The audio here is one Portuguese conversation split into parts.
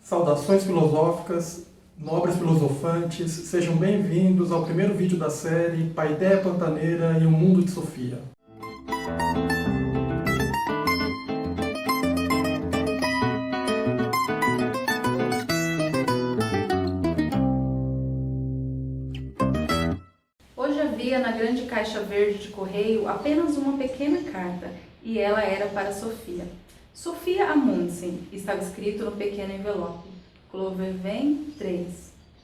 Saudações filosóficas, nobres filosofantes, sejam bem-vindos ao primeiro vídeo da série Paideia Pantaneira e o Mundo de Sofia. Hoje havia na grande caixa verde de correio apenas uma pequena carta, e ela era para Sofia. Sofia Amundsen, estava escrito no pequeno envelope. Cloverven 3.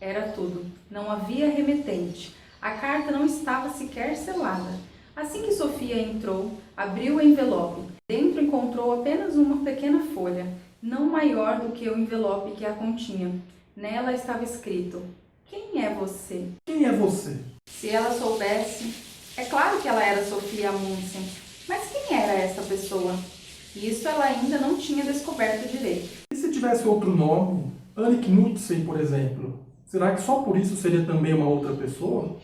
Era tudo. Não havia remetente. A carta não estava sequer selada. Assim que Sofia entrou, abriu o envelope. Dentro encontrou apenas uma pequena folha, não maior do que o envelope que a continha. Nela estava escrito: "Quem é você?" Quem é você? Se ela soubesse... É claro que ela era Sofia Amundsen, mas quem era essa pessoa? Isso ela ainda não tinha descoberto direito. E se tivesse outro nome? Anne Knudsen, por exemplo. Será que só por isso seria também uma outra pessoa?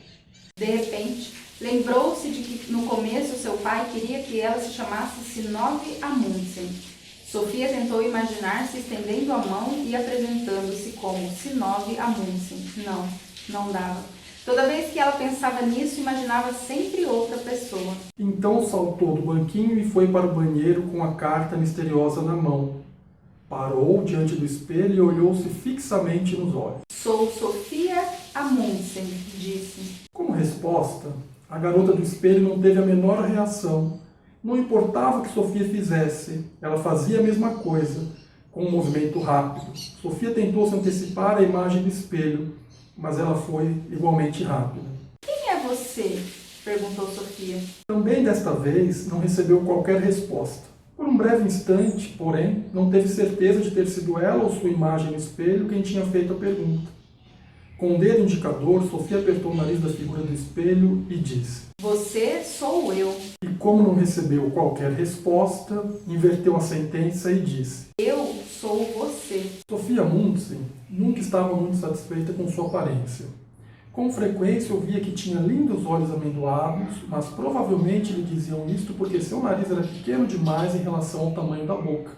De repente, lembrou-se de que no começo seu pai queria que ela se chamasse Synnöve Amundsen. Sofia tentou imaginar-se estendendo a mão e apresentando-se como Synnöve Amundsen. Não dava. Toda vez que ela pensava nisso, imaginava sempre outra pessoa. Então saltou do banquinho e foi para o banheiro com a carta misteriosa na mão. Parou diante do espelho e olhou-se fixamente nos olhos. "Sou Sofia Amundsen", disse. Como resposta, a garota do espelho não teve a menor reação. Não importava o que Sofia fizesse, ela fazia a mesma coisa, com um movimento rápido. Sofia tentou se antecipar à imagem do espelho, mas ela foi igualmente rápida. "Quem é você?", perguntou Sofia. Também desta vez não recebeu qualquer resposta. Por um breve instante, porém, não teve certeza de ter sido ela ou sua imagem no espelho quem tinha feito a pergunta. Com o dedo indicador, Sofia apertou o nariz da figura do espelho e disse: "Você sou eu." E como não recebeu qualquer resposta, inverteu a sentença e disse: "Eu sou você." Sofia Amundsen nunca estava muito satisfeita com sua aparência. Com frequência ouvia que tinha lindos olhos amendoados, mas provavelmente lhe diziam isto porque seu nariz era pequeno demais em relação ao tamanho da boca.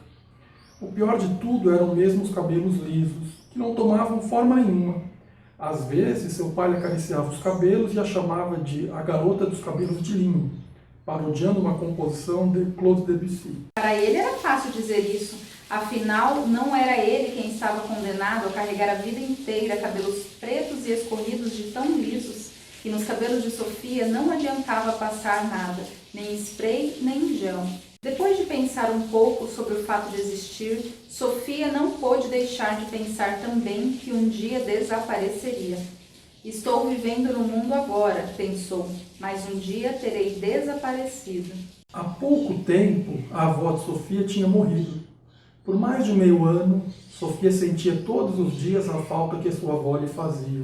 O pior de tudo eram mesmo os cabelos lisos, que não tomavam forma nenhuma. Às vezes seu pai lhe acariciava os cabelos e a chamava de a garota dos cabelos de linho, parodiando uma composição de Claude Debussy. Para ele era fácil dizer isso. Afinal, não era ele quem estava condenado a carregar a vida inteira cabelos pretos e escorridos de tão lisos, que nos cabelos de Sofia não adiantava passar nada, nem spray, nem gel. Depois de pensar um pouco sobre o fato de existir, Sofia não pôde deixar de pensar também que um dia desapareceria. "Estou vivendo no mundo agora", pensou, "mas um dia terei desaparecido." Há pouco tempo, a avó de Sofia tinha morrido. Por mais de meio ano, Sofia sentia todos os dias a falta que sua avó lhe fazia.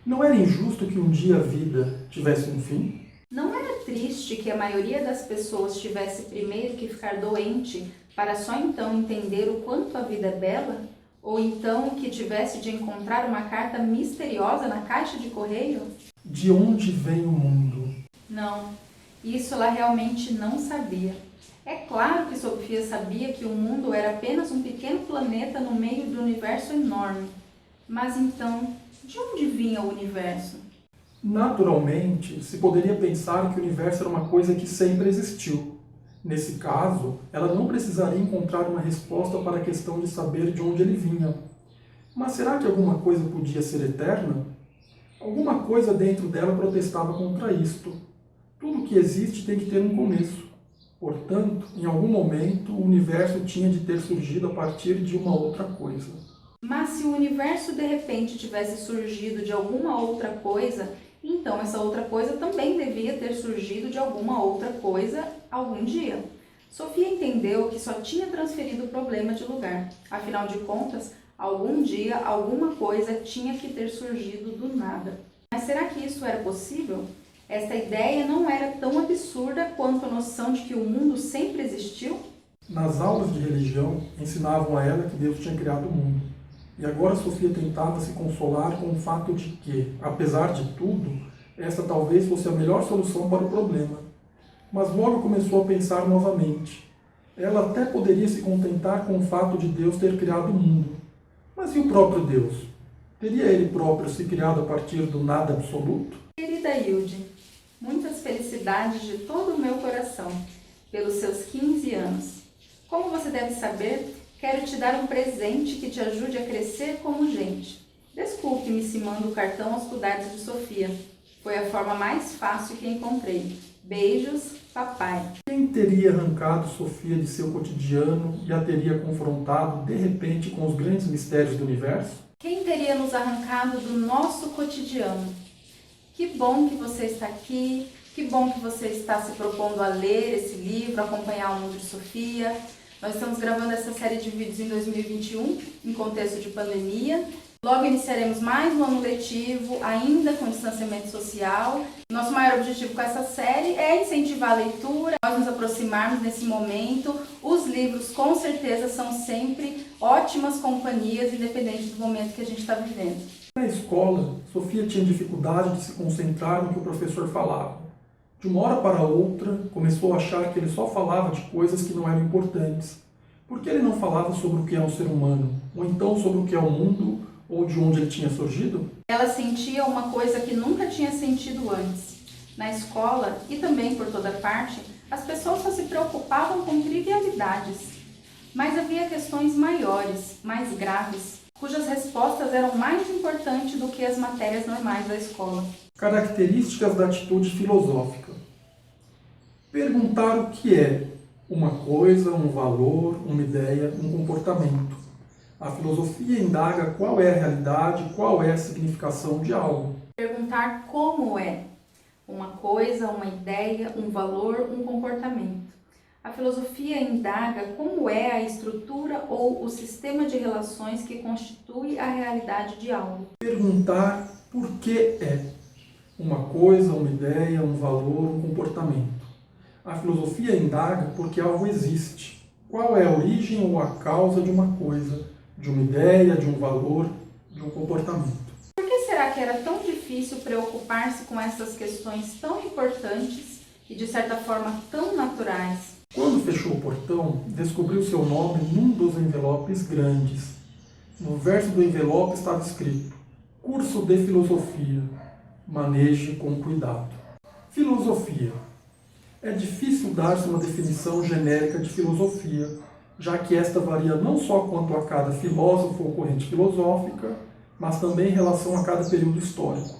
Não era injusto que um dia a vida tivesse um fim? Não era triste que a maioria das pessoas tivesse primeiro que ficar doente para só então entender o quanto a vida é bela? Ou então que tivesse de encontrar uma carta misteriosa na caixa de correio? De onde vem o mundo? Não, isso ela realmente não sabia. É claro que Sofia sabia que o mundo era apenas um pequeno planeta no meio do universo enorme. Mas então, de onde vinha o universo? Naturalmente, se poderia pensar que o universo era uma coisa que sempre existiu. Nesse caso, ela não precisaria encontrar uma resposta para a questão de saber de onde ele vinha. Mas será que alguma coisa podia ser eterna? Alguma coisa dentro dela protestava contra isto. Tudo que existe tem que ter um começo. Portanto, em algum momento, o universo tinha de ter surgido a partir de uma outra coisa. Mas se o universo de repente tivesse surgido de alguma outra coisa, então essa outra coisa também devia ter surgido de alguma outra coisa algum dia. Sofia entendeu que só tinha transferido o problema de lugar. Afinal de contas, algum dia alguma coisa tinha que ter surgido do nada. Mas será que isso era possível? Esta ideia não era tão absurda quanto a noção de que o mundo sempre existiu? Nas aulas de religião, ensinavam a ela que Deus tinha criado o mundo. E agora Sofia tentava se consolar com o fato de que, apesar de tudo, esta talvez fosse a melhor solução para o problema. Mas logo começou a pensar novamente. Ela até poderia se contentar com o fato de Deus ter criado o mundo. Mas e o próprio Deus? Teria ele próprio se criado a partir do nada absoluto? Querida Hilde, muitas felicidades de todo o meu coração pelos seus 15 anos. Como você deve saber, quero te dar um presente que te ajude a crescer como gente. Desculpe-me se mando o cartão aos cuidados de Sofia. Foi a forma mais fácil que encontrei. Beijos, papai. Quem teria arrancado Sofia de seu cotidiano e a teria confrontado, de repente, com os grandes mistérios do universo? Quem teria nos arrancado do nosso cotidiano? Que bom que você está aqui, que bom que você está se propondo a ler esse livro, acompanhar o mundo de Sofia. Nós estamos gravando essa série de vídeos em 2021, em contexto de pandemia. Logo iniciaremos mais um ano letivo, ainda com distanciamento social. Nosso maior objetivo com essa série é incentivar a leitura, nós nos aproximarmos nesse momento. Os livros, com certeza, são sempre ótimas companhias, independente do momento que a gente está vivendo. Na escola, Sofia tinha dificuldade de se concentrar no que o professor falava. De uma hora para outra, começou a achar que ele só falava de coisas que não eram importantes. Por que ele não falava sobre o que é um ser humano? Ou então sobre o que é o mundo, ou de onde ele tinha surgido? Ela sentia uma coisa que nunca tinha sentido antes. Na escola, e também por toda parte, as pessoas só se preocupavam com trivialidades. Mas havia questões maiores, mais graves, cujas respostas eram mais importantes do que as matérias normais da escola. Características da atitude filosófica. Perguntar o que é uma coisa, um valor, uma ideia, um comportamento. A filosofia indaga qual é a realidade, qual é a significação de algo. Perguntar como é uma coisa, uma ideia, um valor, um comportamento. A filosofia indaga como é a estrutura ou o sistema de relações que constitui a realidade de algo. Perguntar por que é uma coisa, uma ideia, um valor, um comportamento. A filosofia indaga porque algo existe. Qual é a origem ou a causa de uma coisa, de uma ideia, de um valor, de um comportamento? Por que será que era tão difícil preocupar-se com essas questões tão importantes e, de certa forma, tão naturais? Quando fechou o portão, descobriu seu nome num dos envelopes grandes. No verso do envelope estava escrito: Curso de Filosofia. Maneje com cuidado. Filosofia. É difícil dar-se uma definição genérica de filosofia, já que esta varia não só quanto a cada filósofo ou corrente filosófica, mas também em relação a cada período histórico.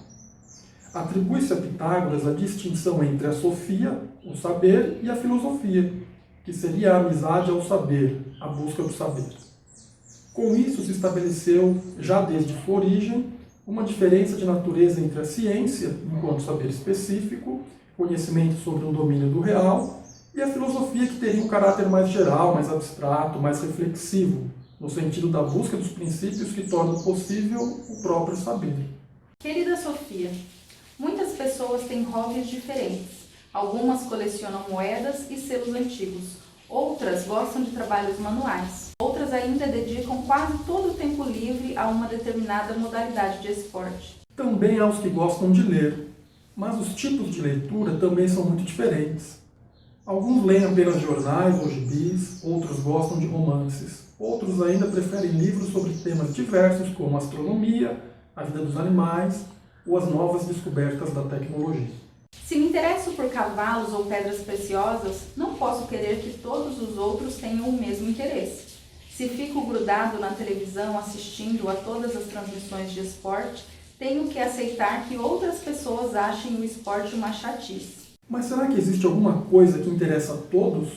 Atribui-se a Pitágoras a distinção entre a sofia, o saber, e a filosofia, que seria a amizade ao saber, a busca do saber. Com isso se estabeleceu, já desde sua origem, uma diferença de natureza entre a ciência, enquanto saber específico, conhecimento sobre um domínio do real, e a filosofia, que teria um caráter mais geral, mais abstrato, mais reflexivo, no sentido da busca dos princípios que tornam possível o próprio saber. Querida Sofia, muitas pessoas têm hobbies diferentes. Algumas colecionam moedas e selos antigos. Outras gostam de trabalhos manuais. Outras ainda dedicam quase todo o tempo livre a uma determinada modalidade de esporte. Também há os que gostam de ler, mas os tipos de leitura também são muito diferentes. Alguns leem apenas jornais ou gibis, outros gostam de romances. Outros ainda preferem livros sobre temas diversos como astronomia, a vida dos animais ou as novas descobertas da tecnologia. Se me interesso por cavalos ou pedras preciosas, não posso querer que todos os outros tenham o mesmo interesse. Se fico grudado na televisão assistindo a todas as transmissões de esporte, tenho que aceitar que outras pessoas achem o esporte uma chatice. Mas será que existe alguma coisa que interessa a todos?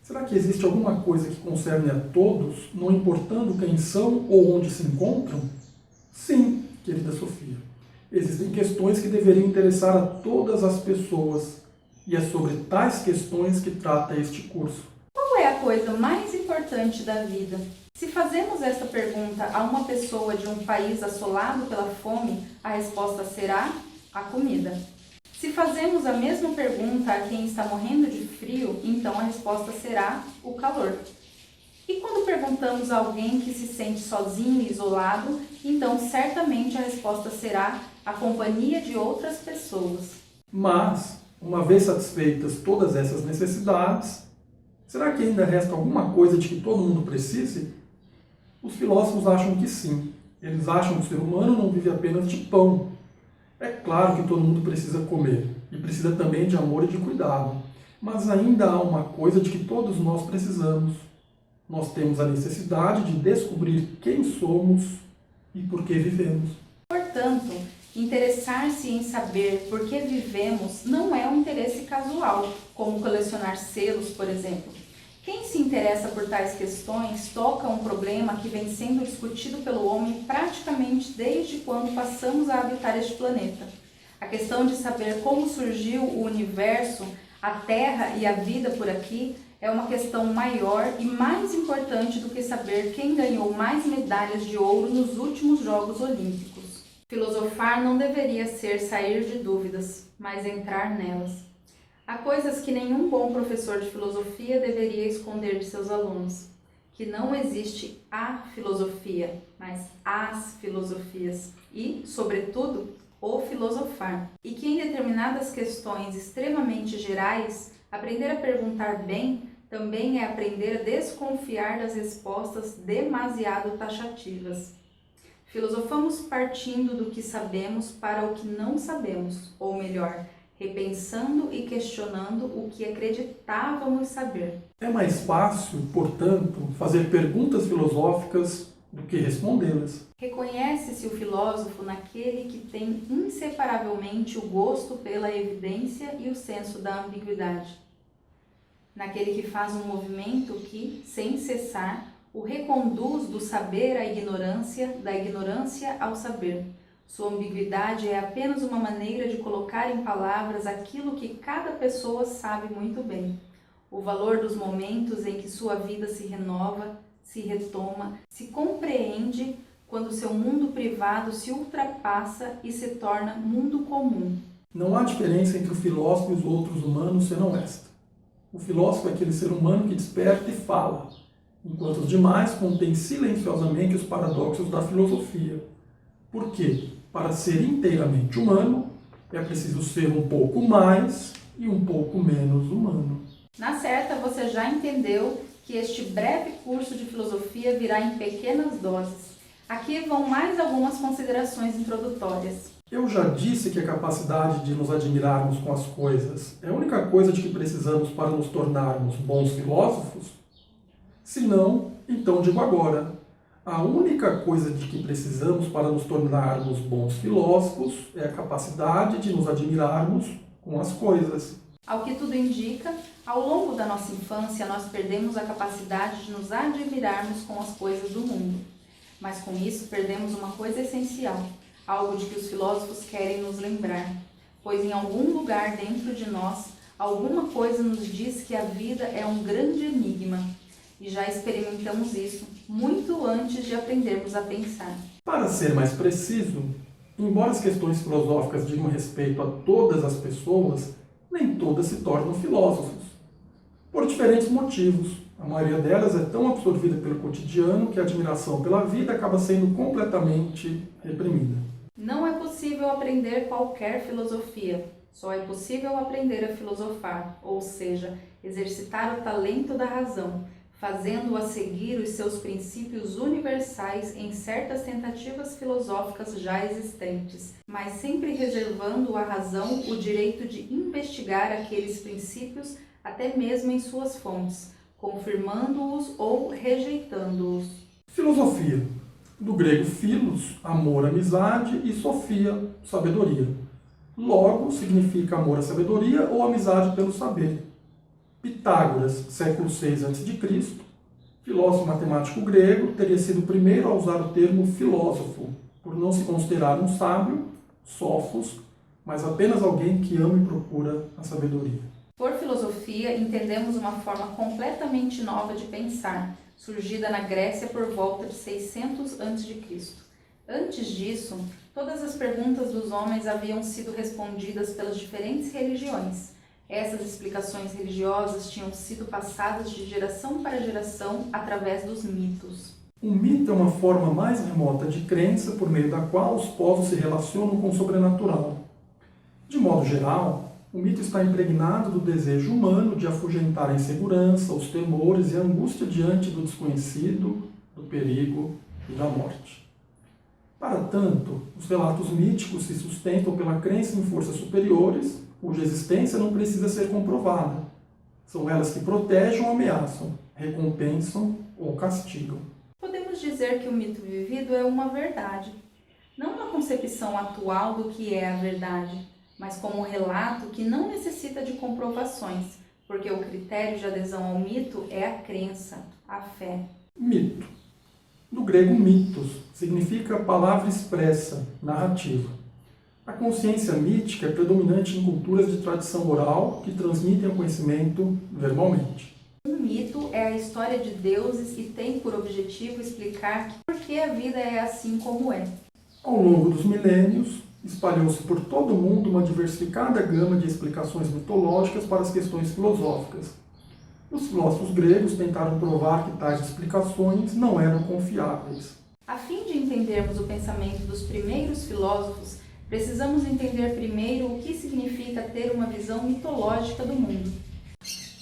Será que existe alguma coisa que concerne a todos, não importando quem são ou onde se encontram? Sim, querida Sofia. Existem questões que deveriam interessar a todas as pessoas, e é sobre tais questões que trata este curso. Qual é a coisa mais importante da vida? Se fazemos esta pergunta a uma pessoa de um país assolado pela fome, a resposta será a comida. Se fazemos a mesma pergunta a quem está morrendo de frio, então a resposta será o calor. E quando perguntamos a alguém que se sente sozinho e isolado, então certamente a resposta será a companhia de outras pessoas. Mas, uma vez satisfeitas todas essas necessidades, será que ainda resta alguma coisa de que todo mundo precise? Os filósofos acham que sim. Eles acham que o ser humano não vive apenas de pão. É claro que todo mundo precisa comer, e precisa também de amor e de cuidado. Mas ainda há uma coisa de que todos nós precisamos. Nós temos a necessidade de descobrir quem somos e por que vivemos. Portanto, interessar-se em saber por que vivemos não é um interesse casual, como colecionar selos, por exemplo. Quem se interessa por tais questões toca um problema que vem sendo discutido pelo homem praticamente desde quando passamos a habitar este planeta. A questão de saber como surgiu o universo, a Terra e a vida por aqui é uma questão maior e mais importante do que saber quem ganhou mais medalhas de ouro nos últimos Jogos Olímpicos. Filosofar não deveria ser sair de dúvidas, mas entrar nelas. Há coisas que nenhum bom professor de filosofia deveria esconder de seus alunos, que não existe a filosofia, mas as filosofias e, sobretudo, o filosofar. E que em determinadas questões extremamente gerais, aprender a perguntar bem também é aprender a desconfiar das respostas demasiado taxativas. Filosofamos partindo do que sabemos para o que não sabemos, ou melhor, repensando e questionando o que acreditávamos saber. É mais fácil, portanto, fazer perguntas filosóficas do que respondê-las. Reconhece-se o filósofo naquele que tem inseparavelmente o gosto pela evidência e o senso da ambiguidade. Naquele que faz um movimento que, sem cessar, o reconduz do saber à ignorância, da ignorância ao saber. Sua ambiguidade é apenas uma maneira de colocar em palavras aquilo que cada pessoa sabe muito bem. O valor dos momentos em que sua vida se renova, se retoma, se compreende quando seu mundo privado se ultrapassa e se torna mundo comum. Não há diferença entre o filósofo e os outros humanos senão esta. O filósofo é aquele ser humano que desperta e fala, enquanto os demais contêm silenciosamente os paradoxos da filosofia. Por quê? Para ser inteiramente humano, é preciso ser um pouco mais e um pouco menos humano. Na certa, você já entendeu que este breve curso de filosofia virá em pequenas doses. Aqui vão mais algumas considerações introdutórias. Eu já disse que a capacidade de nos admirarmos com as coisas é a única coisa de que precisamos para nos tornarmos bons filósofos? Se não, então digo agora. A única coisa de que precisamos para nos tornarmos bons filósofos é a capacidade de nos admirarmos com as coisas. Ao que tudo indica, ao longo da nossa infância nós perdemos a capacidade de nos admirarmos com as coisas do mundo. Mas com isso perdemos uma coisa essencial, algo de que os filósofos querem nos lembrar, pois em algum lugar dentro de nós, alguma coisa nos diz que a vida é um grande enigma. E já experimentamos isso muito antes de aprendermos a pensar. Para ser mais preciso, embora as questões filosóficas digam respeito a todas as pessoas, nem todas se tornam filósofos. Por diferentes motivos. A maioria delas é tão absorvida pelo cotidiano que a admiração pela vida acaba sendo completamente reprimida. Não é possível aprender qualquer filosofia. Só é possível aprender a filosofar, ou seja, exercitar o talento da razão, fazendo-a seguir os seus princípios universais em certas tentativas filosóficas já existentes, mas sempre reservando à razão o direito de investigar aqueles princípios até mesmo em suas fontes, confirmando-os ou rejeitando-os. Filosofia. Do grego philos, amor, amizade, e sofia, sabedoria. Logo, significa amor à sabedoria ou amizade pelo saber. Pitágoras, século VI a.C., filósofo matemático grego, teria sido o primeiro a usar o termo filósofo, por não se considerar um sábio, sófos, mas apenas alguém que ama e procura a sabedoria. Por filosofia, entendemos uma forma completamente nova de pensar, surgida na Grécia por volta de 600 a.C. Antes disso, todas as perguntas dos homens haviam sido respondidas pelas diferentes religiões. Essas explicações religiosas tinham sido passadas de geração para geração através dos mitos. O mito é uma forma mais remota de crença por meio da qual os povos se relacionam com o sobrenatural. De modo geral, o mito está impregnado do desejo humano de afugentar a insegurança, os temores e a angústia diante do desconhecido, do perigo e da morte. Para tanto, os relatos míticos se sustentam pela crença em forças superiores, cuja existência não precisa ser comprovada. São elas que protegem ou ameaçam, recompensam ou castigam. Podemos dizer que o mito vivido é uma verdade, não uma concepção atual do que é a verdade, mas como um relato que não necessita de comprovações, porque o critério de adesão ao mito é a crença, a fé. Mito. Do grego mitos, significa palavra expressa, narrativa. A consciência mítica é predominante em culturas de tradição oral que transmitem o conhecimento verbalmente. Um mito é a história de deuses e tem por objetivo explicar por que a vida é assim como é. Ao longo dos milênios, espalhou-se por todo o mundo uma diversificada gama de explicações mitológicas para as questões filosóficas. Os filósofos gregos tentaram provar que tais explicações não eram confiáveis. A fim de entendermos o pensamento dos primeiros filósofos, precisamos entender primeiro o que significa ter uma visão mitológica do mundo.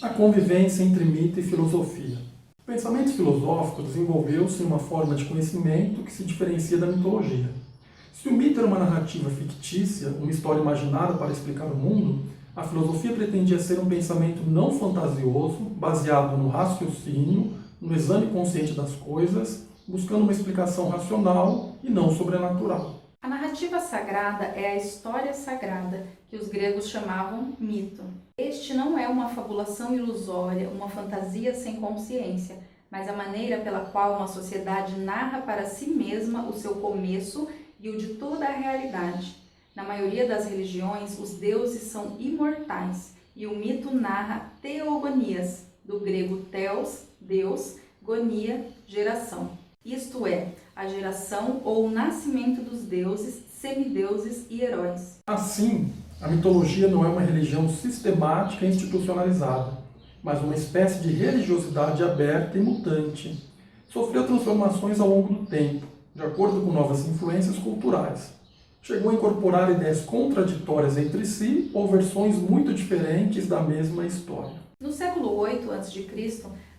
A convivência entre mito e filosofia. O pensamento filosófico desenvolveu-se em uma forma de conhecimento que se diferencia da mitologia. Se o mito era uma narrativa fictícia, uma história imaginada para explicar o mundo, a filosofia pretendia ser um pensamento não fantasioso, baseado no raciocínio, no exame consciente das coisas, buscando uma explicação racional e não sobrenatural. A narrativa sagrada é a história sagrada, que os gregos chamavam mito. Este não é uma fabulação ilusória, uma fantasia sem consciência, mas a maneira pela qual uma sociedade narra para si mesma o seu começo e o de toda a realidade. Na maioria das religiões, os deuses são imortais e o mito narra teogonias, do grego theos, Deus, gonia, geração. Isto é, a geração ou o nascimento dos deuses, semideuses e heróis. Assim, a mitologia não é uma religião sistemática e institucionalizada, mas uma espécie de religiosidade aberta e mutante. Sofreu transformações ao longo do tempo, de acordo com novas influências culturais. Chegou a incorporar ideias contraditórias entre si ou versões muito diferentes da mesma história. No século VIII a.C.,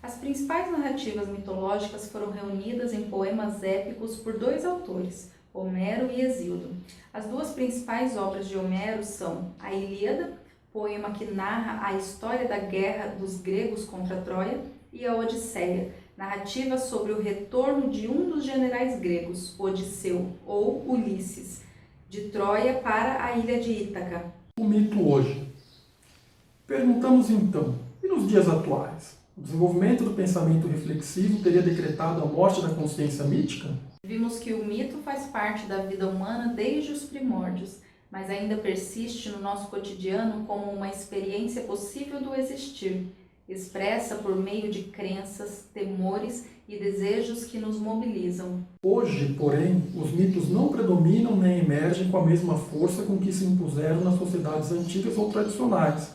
as principais narrativas mitológicas foram reunidas em poemas épicos por dois autores, Homero e Hesíodo. As duas principais obras de Homero são a Ilíada, poema que narra a história da guerra dos gregos contra Troia, e a Odisseia, narrativa sobre o retorno de um dos generais gregos, Odisseu ou Ulisses, de Troia para a ilha de Ítaca. O mito hoje. Perguntamos então, e nos dias atuais? O desenvolvimento do pensamento reflexivo teria decretado a morte da consciência mítica? Vimos que o mito faz parte da vida humana desde os primórdios, mas ainda persiste no nosso cotidiano como uma experiência possível do existir, expressa por meio de crenças, temores e desejos que nos mobilizam. Hoje, porém, os mitos não predominam nem emergem com a mesma força com que se impuseram nas sociedades antigas ou tradicionais,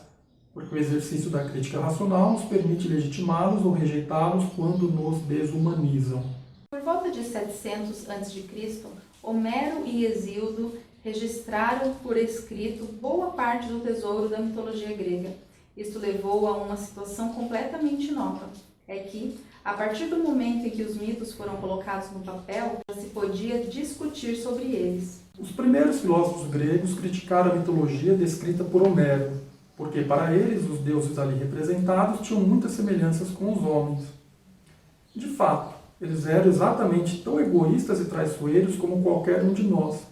porque o exercício da crítica racional nos permite legitimá-los ou rejeitá-los quando nos desumanizam. Por volta de 700 a.C., Homero e Hesíodo registraram por escrito boa parte do tesouro da mitologia grega. Isto levou a uma situação completamente nova. É que, a partir do momento em que os mitos foram colocados no papel, já se podia discutir sobre eles. Os primeiros filósofos gregos criticaram a mitologia descrita por Homero, porque para eles os deuses ali representados tinham muitas semelhanças com os homens. De fato, eles eram exatamente tão egoístas e traiçoeiros como qualquer um de nós.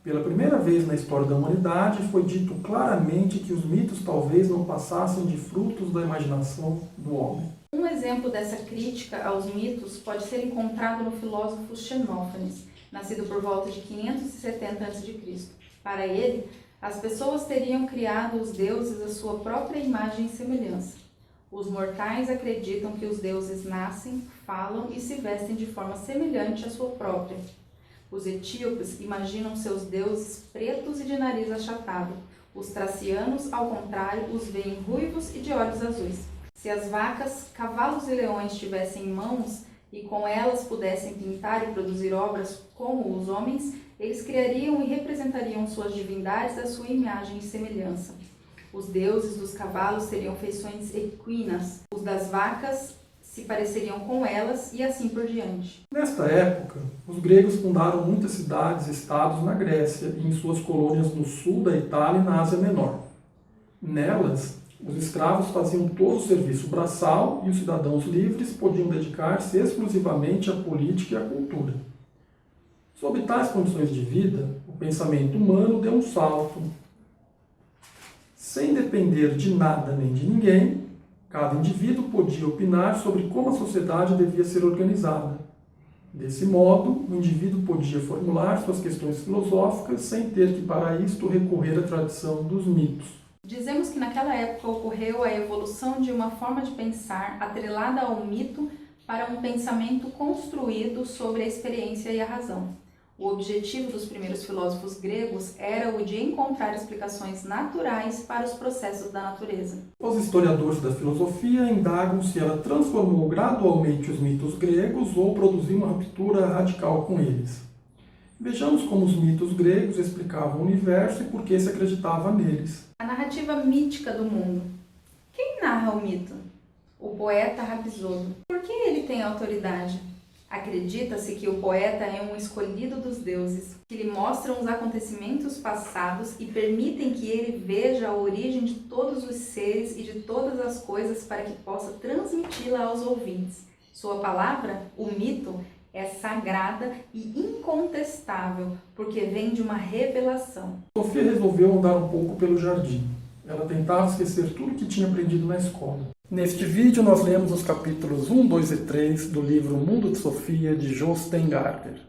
Pela primeira vez na história da humanidade, foi dito claramente que os mitos talvez não passassem de frutos da imaginação do homem. Um exemplo dessa crítica aos mitos pode ser encontrado no filósofo Xenófanes, nascido por volta de 570 a.C. Para ele, as pessoas teriam criado os deuses à sua própria imagem e semelhança. Os mortais acreditam que os deuses nascem, falam e se vestem de forma semelhante à sua própria. Os etíopes imaginam seus deuses pretos e de nariz achatado. Os tracianos, ao contrário, os veem ruivos e de olhos azuis. Se as vacas, cavalos e leões tivessem mãos e com elas pudessem pintar e produzir obras como os homens, eles criariam e representariam suas divindades à sua imagem e semelhança. Os deuses dos cavalos teriam feições equinas, os das vacas se pareceriam com elas e assim por diante. Nesta época, os gregos fundaram muitas cidades e estados na Grécia e em suas colônias no sul da Itália e na Ásia Menor. Nelas, os escravos faziam todo o serviço braçal e os cidadãos livres podiam dedicar-se exclusivamente à política e à cultura. Sob tais condições de vida, o pensamento humano deu um salto. Sem depender de nada nem de ninguém, cada indivíduo podia opinar sobre como a sociedade devia ser organizada. Desse modo, o indivíduo podia formular suas questões filosóficas sem ter que, para isto, recorrer à tradição dos mitos. Dizemos que naquela época ocorreu a evolução de uma forma de pensar atrelada ao mito para um pensamento construído sobre a experiência e a razão. O objetivo dos primeiros filósofos gregos era o de encontrar explicações naturais para os processos da natureza. Os historiadores da filosofia indagam se ela transformou gradualmente os mitos gregos ou produziu uma ruptura radical com eles. Vejamos como os mitos gregos explicavam o universo e por que se acreditava neles. A narrativa mítica do mundo. Quem narra o mito? O poeta Rapsodo. Por que ele tem autoridade? Acredita-se que o poeta é um escolhido dos deuses, que lhe mostram os acontecimentos passados e permitem que ele veja a origem de todos os seres e de todas as coisas para que possa transmiti-la aos ouvintes. Sua palavra, o mito, é sagrada e incontestável, porque vem de uma revelação. Sofia resolveu andar um pouco pelo jardim. Ela tentava esquecer tudo que tinha aprendido na escola. Neste vídeo nós lemos os capítulos 1, 2 e 3 do livro Mundo de Sofia, de Jostein Gaarder.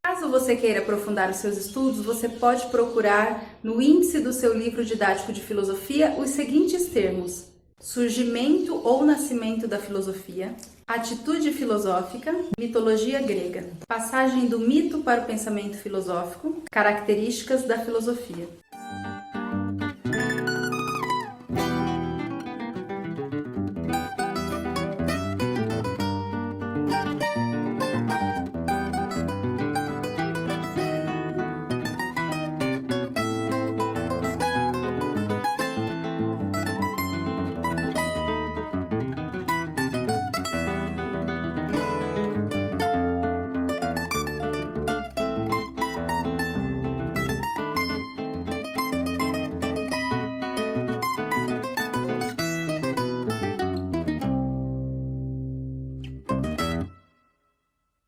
Caso você queira aprofundar os seus estudos, você pode procurar no índice do seu livro didático de filosofia os seguintes termos: surgimento ou nascimento da filosofia, atitude filosófica, mitologia grega, passagem do mito para o pensamento filosófico, características da filosofia.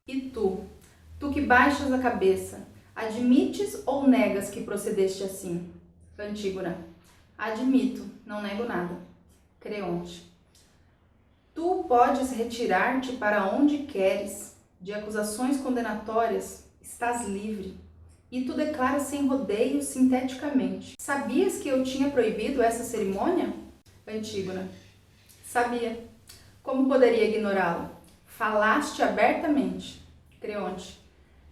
E tu que baixas a cabeça, admites ou negas que procedeste assim? Antígona: admito, não nego nada. Creonte: tu podes retirar-te para onde queres, de acusações condenatórias, estás livre. E tu declaras sem rodeios sinteticamente. Sabias que eu tinha proibido essa cerimônia? Antígona: sabia. Como poderia ignorá-la? Falaste abertamente. Creonte: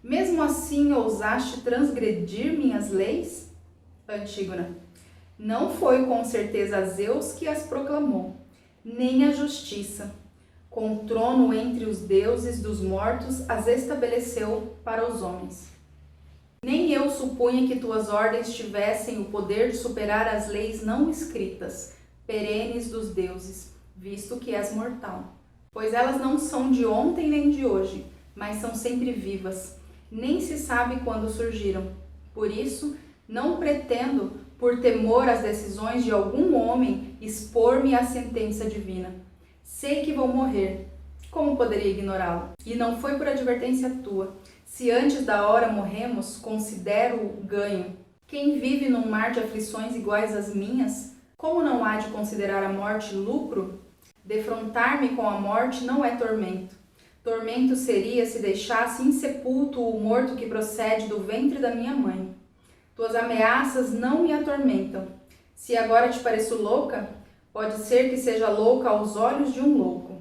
mesmo assim ousaste transgredir minhas leis? Antígona: não foi com certeza Zeus que as proclamou, nem a justiça. Com o trono entre os deuses dos mortos as estabeleceu para os homens. Nem eu supunha que tuas ordens tivessem o poder de superar as leis não escritas, perenes dos deuses, visto que és mortal. Pois elas não são de ontem nem de hoje, mas são sempre vivas. Nem se sabe quando surgiram. Por isso, não pretendo, por temor às decisões de algum homem, expor-me à sentença divina. Sei que vou morrer. Como poderia ignorá-lo? E não foi por advertência tua. Se antes da hora morremos, considero o ganho. Quem vive num mar de aflições iguais às minhas, como não há de considerar a morte lucro? Defrontar-me com a morte não é tormento. Tormento seria se deixasse insepulto o morto que procede do ventre da minha mãe. Tuas ameaças não me atormentam. Se agora te pareço louca, pode ser que seja louca aos olhos de um louco.